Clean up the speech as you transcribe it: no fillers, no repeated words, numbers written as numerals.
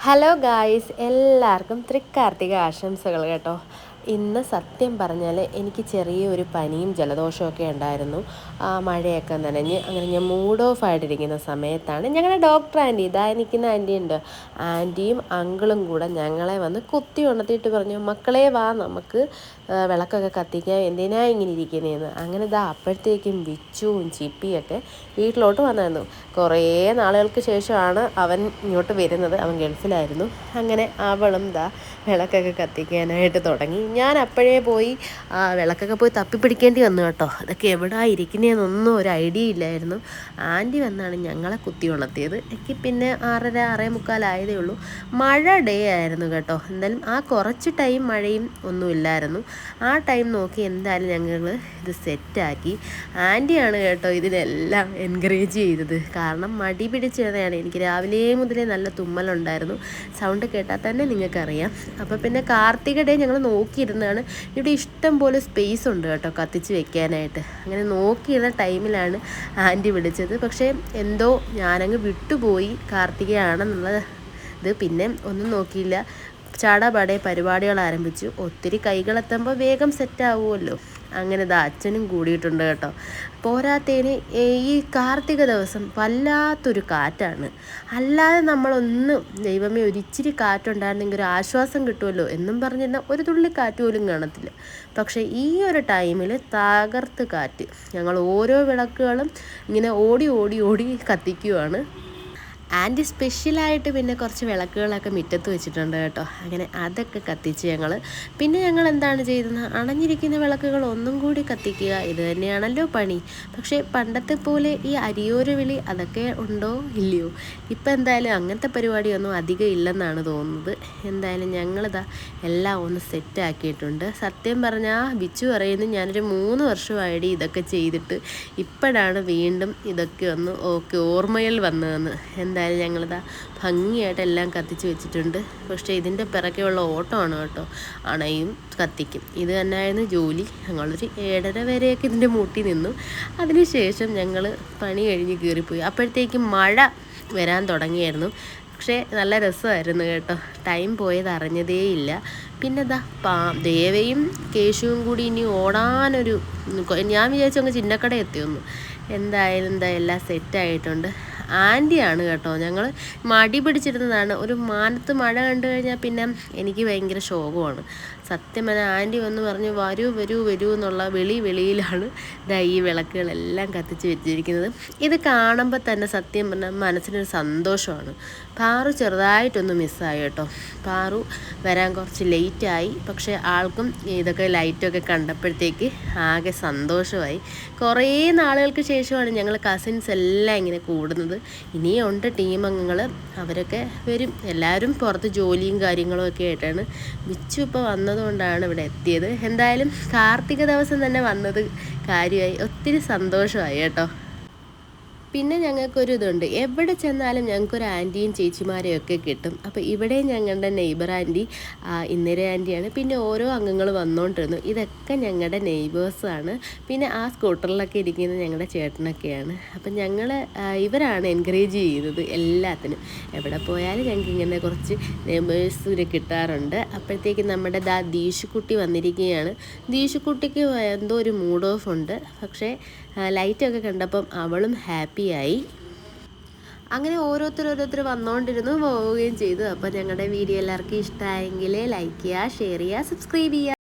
Hello guys, എല്ലാവർക്കും തൃക്കാർത്തിക ആശംസകൾ കേട്ടോ. ഇന്ന് സത്യം പറഞ്ഞാൽ എനിക്ക് ചെറിയൊരു പനിയും ജലദോഷമൊക്കെ ഉണ്ടായിരുന്നു. മഴയൊക്കെ നനഞ്ഞ് അങ്ങനെ ഞാൻ മൂഡ് ഓഫ് ആയിട്ടിരിക്കുന്ന സമയത്താണ് ഞങ്ങളുടെ ഡോക്ടർ ആൻറ്റി, ഇതാ നിൽക്കുന്ന ആൻറ്റി ഉണ്ട്, ആൻറ്റിയും അങ്കിളും കൂടെ ഞങ്ങളെ വന്ന് കുത്തി ഉണർത്തിയിട്ട് പറഞ്ഞു, മക്കളെ വാ നമുക്ക് വിളക്കൊക്കെ കത്തിക്കാൻ, എന്തിനാ ഇങ്ങനെ ഇരിക്കുന്നതെന്ന്. അങ്ങനെ ഇതാ അപ്പോഴത്തേക്കും വിച്ചുവും ചിപ്പിയൊക്കെ വീട്ടിലോട്ട് വന്നായിരുന്നു. കുറേ നാളുകൾക്ക് ശേഷമാണ് അവൻ ഇങ്ങോട്ട് വരുന്നത്. അവൻ ഗൾഫിലായിരുന്നു. അങ്ങനെ അവളും ദാ വിളക്കൊക്കെ കത്തിക്കാനായിട്ട് തുടങ്ങി. ഞാൻ അപ്പോഴേ പോയി വിളക്കൊക്കെ പോയി തപ്പിപ്പിടിക്കേണ്ടി വന്നു കേട്ടോ. അതൊക്കെ എവിടെ ഇരിക്കുന്നതെന്നൊന്നും ഒരു ഐഡിയ ഇല്ലായിരുന്നു. ആൻറ്റി വന്നാണ് ഞങ്ങളെ കുത്തി ഉണർത്തിയത്. എനിക്ക് പിന്നെ 6:30 ആയതേ ഉള്ളൂ. മഴ ഡേ ആയിരുന്നു കേട്ടോ. എന്തായാലും ആ കുറച്ച് ടൈം മഴയും ഒന്നുമില്ലായിരുന്നു. ആ ടൈം നോക്കി എന്തായാലും ഞങ്ങൾ ഇത് സെറ്റാക്കി. ആൻറ്റിയാണ് കേട്ടോ ഇതിനെല്ലാം എൻകറേജ് ചെയ്തത്. കാരണം മടി പിടിച്ചിരുന്നതാണ്. എനിക്ക് രാവിലെ മുതലേ നല്ല തുമ്മലുണ്ടായിരുന്നു. സൗണ്ട് കേട്ടാൽ തന്നെ നിങ്ങൾക്കറിയാം. അപ്പോൾ പിന്നെ കാർത്തിക ഡേ ഞങ്ങൾ നോക്കിയിരുന്നതാണ്. ഇവിടെ ഇഷ്ടം പോലെ സ്പേസ് ഉണ്ട് കേട്ടോ കത്തിച്ച് വെക്കാനായിട്ട്. അങ്ങനെ നോക്കിയിരുന്ന ടൈമിലാണ് ആൻറ്റി വിളിച്ചത്. പക്ഷേ എന്തോ ഞാനങ്ങ് വിട്ടുപോയി കാർത്തികയാണെന്നുള്ളത്. പിന്നെ ഒന്നും നോക്കിയില്ല, ചാടാപാടെ പരിപാടികൾ ആരംഭിച്ചു. ഒത്തിരി കൈകളെത്തുമ്പോൾ വേഗം സെറ്റാവുമല്ലോ. അങ്ങനെ ഇതാ അച്ഛനും കൂടിയിട്ടുണ്ട് കേട്ടോ. പോരാത്തതിന് ഈ കാർത്തിക ദിവസം വല്ലാത്തൊരു കാറ്റാണ്. അല്ലാതെ നമ്മളൊന്ന് ദൈവമേ ഒരിച്ചിരി കാറ്റുണ്ടായിരുന്നെങ്കിൽ ഒരു ആശ്വാസം കിട്ടുമല്ലോ എന്നും പറഞ്ഞിരുന്ന ഒരു തുള്ളി കാറ്റ് പോലും കാണത്തില്ല. പക്ഷേ ഈ ഒരു ടൈമിൽ തകർത്ത് കാറ്റ്. ഞങ്ങൾ ഓരോ വിളക്കുകളും ഇങ്ങനെ ഓടി ഓടി ഓടി കത്തിക്കുവാണ്. ആൻറ്റി സ്പെഷ്യലായിട്ട് പിന്നെ കുറച്ച് വിളക്കുകളൊക്കെ മുറ്റത്ത് വെച്ചിട്ടുണ്ട് കേട്ടോ. അങ്ങനെ അതൊക്കെ കത്തിച്ച് ഞങ്ങൾ പിന്നെ ഞങ്ങൾ എന്താണ് ചെയ്തത്, അണഞ്ഞിരിക്കുന്ന വിളക്കുകൾ ഒന്നും കൂടി കത്തിക്കുക, ഇത് തന്നെയാണല്ലോ പണി. പക്ഷേ പണ്ടത്തെ പോലെ ഈ അരിയോര വിളി അതൊക്കെ ഉണ്ടോ ഇല്ലയോ? ഇപ്പം എന്തായാലും അങ്ങനത്തെ പരിപാടിയൊന്നും അധികം ഇല്ലെന്നാണ് തോന്നുന്നത്. എന്തായാലും ഞങ്ങളിതാ എല്ലാം ഒന്ന് സെറ്റാക്കിയിട്ടുണ്ട്. സത്യം പറഞ്ഞാൽ ബിച്ചു പറയുന്നു ഞാനൊരു 3 വർഷമായിട്ട് ഇതൊക്കെ ചെയ്തിട്ട് ഇപ്പോഴാണ് വീണ്ടും ഇതൊക്കെ ഒന്ന് ഓർമ്മയിൽ വന്നതെന്ന്. എന്തായാലും ഞങ്ങളിതാ ഭംഗിയായിട്ട് എല്ലാം കത്തിച്ച് വെച്ചിട്ടുണ്ട്. പക്ഷേ ഇതിൻ്റെ പിറകെയുള്ള ഓട്ടമാണ് കേട്ടോ. അണയും കത്തിക്കും, ഇത് തന്നെയായിരുന്നു ജോലി. ഞങ്ങളൊരു 7:30 വരെയൊക്കെ ഇതിൻ്റെ മൂട്ടി നിന്നു. അതിനുശേഷം ഞങ്ങൾ പണി കഴിഞ്ഞ് കയറിപ്പോയി. അപ്പോഴത്തേക്കും മഴ വരാൻ തുടങ്ങിയായിരുന്നു. പക്ഷേ നല്ല രസമായിരുന്നു കേട്ടോ. ടൈം പോയത് അറിഞ്ഞതേയില്ല. പിന്നെ ദേവയും കേശുവും കൂടി ഇനി ഓടാനൊരു, ഞാൻ വിചാരിച്ചു അങ്ങ് ചിന്നക്കട എത്തിയൊന്നു. എന്തായാലും എല്ലാം സെറ്റായിട്ടുണ്ട്. ആൻറ്റിയാണ് കേട്ടോ. ഞങ്ങൾ മടി പിടിച്ചിരുന്നതാണ്. ഒരു മാനത്ത് മഴ കണ്ടു കഴിഞ്ഞാൽ പിന്നെ എനിക്ക് ഭയങ്കര ശോകമാണ്. സത്യം പറഞ്ഞാൽ ആൻറ്റി വന്ന് പറഞ്ഞു വരൂ വരൂ വരൂ എന്നുള്ള വെളിയിലാണ് ഈ വിളക്കുകളെല്ലാം കത്തിച്ച് വെച്ചിരിക്കുന്നത്. ഇത് കാണുമ്പോൾ തന്നെ സത്യം പറഞ്ഞാൽ മനസ്സിനൊരു സന്തോഷമാണ്. പാറു ചെറുതായിട്ടൊന്ന് മിസ്സായി കേട്ടോ. പാറു വരാൻ കുറച്ച് ലേറ്റായി. പക്ഷേ ആൾക്കും ഇതൊക്കെ ലൈറ്റൊക്കെ കണ്ടപ്പോഴത്തേക്ക് ആകെ സന്തോഷമായി. കുറേ നാളുകൾക്ക് ശേഷമാണ് ഞങ്ങൾ കസിൻസ് എല്ലാം ഇങ്ങനെ കൂടുന്നത്. ഇനിയുണ്ട് ടീം അംഗങ്ങൾ, അവരൊക്കെ വരും. എല്ലാവരും പുറത്ത് ജോലിയും കാര്യങ്ങളും ഒക്കെ ആയിട്ടാണ്. മിച്ചു ഇപ്പോൾ വന്നതുകൊണ്ടാണ് ഇവിടെ എത്തിയത്. എന്തായാലും കാർത്തിക ദിവസം തന്നെ വന്നത് കാര്യമായി, ഒത്തിരി സന്തോഷമായി കേട്ടോ. പിന്നെ ഞങ്ങൾക്കൊരു ഇതുണ്ട്, എവിടെ ചെന്നാലും ഞങ്ങൾക്കൊരു ആൻറ്റിയും ചേച്ചിമാരെയും ഒക്കെ കിട്ടും. അപ്പോൾ ഇവിടെ ഞങ്ങളുടെ നെയ്ബർ ആൻറ്റി ഇന്ദിര ആൻറ്റിയാണ്. പിന്നെ ഓരോ അംഗങ്ങൾ വന്നുകൊണ്ടിരുന്നു. ഇതൊക്കെ ഞങ്ങളുടെ നെയ്ബേഴ്സാണ്. പിന്നെ ആ സ്കൂട്ടറിലൊക്കെ ഇരിക്കുന്ന ഞങ്ങളുടെ ചേട്ടനൊക്കെയാണ്. അപ്പം ഇവരാണ് എൻകറേജ് ചെയ്യുന്നത് എല്ലാത്തിനും. എവിടെ പോയാലും ഞങ്ങൾക്ക് ഇങ്ങനെ കുറച്ച് നെയ്ബേഴ്സിനെ കിട്ടാറുണ്ട്. അപ്പോഴത്തേക്ക് നമ്മുടെ ദീശുക്കുട്ടി വന്നിരിക്കുകയാണ്. ദീശുക്കുട്ടിക്ക് എന്തോ ഒരു മൂഡ് ഓഫ് ഉണ്ട്. പക്ഷേ ലൈറ്റൊക്കെ കണ്ടപ്പം അവളും ഹാപ്പിയായി. അങ്ങനെ ഓരോരുത്തർ വന്നുകൊണ്ടിരുന്നു, പോവുകയും ചെയ്തു. അപ്പോൾ ഞങ്ങളുടെ വീഡിയോ എല്ലാവർക്കും ഇഷ്ടമായെങ്കിൽ ലൈക്ക് ചെയ്യുക, ഷെയർ ചെയ്യുക, സബ്സ്ക്രൈബ് ചെയ്യുക.